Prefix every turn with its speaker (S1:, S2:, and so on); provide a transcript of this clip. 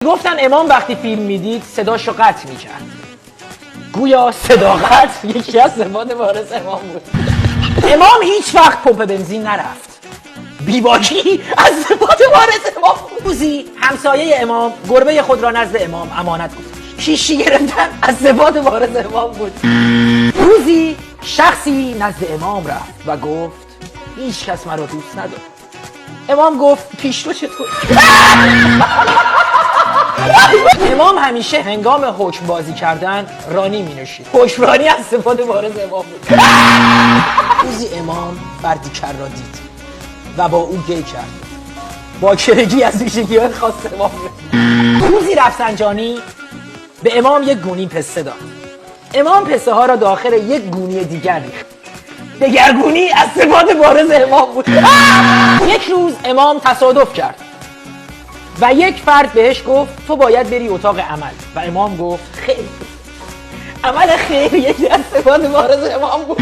S1: گفتن امام وقتی فیلم میدید صداشو قطع میکرد. گویا صداقت یکی از صفات بارز امام بود. امام هیچ وقت پمپ بنزین نرفت. بیباکی از صفات بارز امام بود. روزی همسایه امام گربه خود را نزد امام امانت گذاشت. شیشی گرفتن از صفات بارز امام بود. روزی شخصی نزد امام رفت و گفت هیچ کس مرا دوست ندارد. امام گفت پیش تو چطور؟ امام همیشه هنگام حکم بازی کردن رانی می نوشید. حکمرانی از صفات بارز امام بود. روزی امام فردی کر را دید و با او گی کرد. با کرگی از ویژگی‌های خاص امام بود. روزی رفسنجانی به امام یک گونی پسته داد. امام پسته ها را داخل یک گونی دیگر ریخت. دگرگونی از صفات بارز امام بود. یک روز امام تصادف کرد و یک فرد بهش گفت تو باید بری اتاق عمل و امام گفت خیر. عمل خیر یکی از صفات بارز امام بود.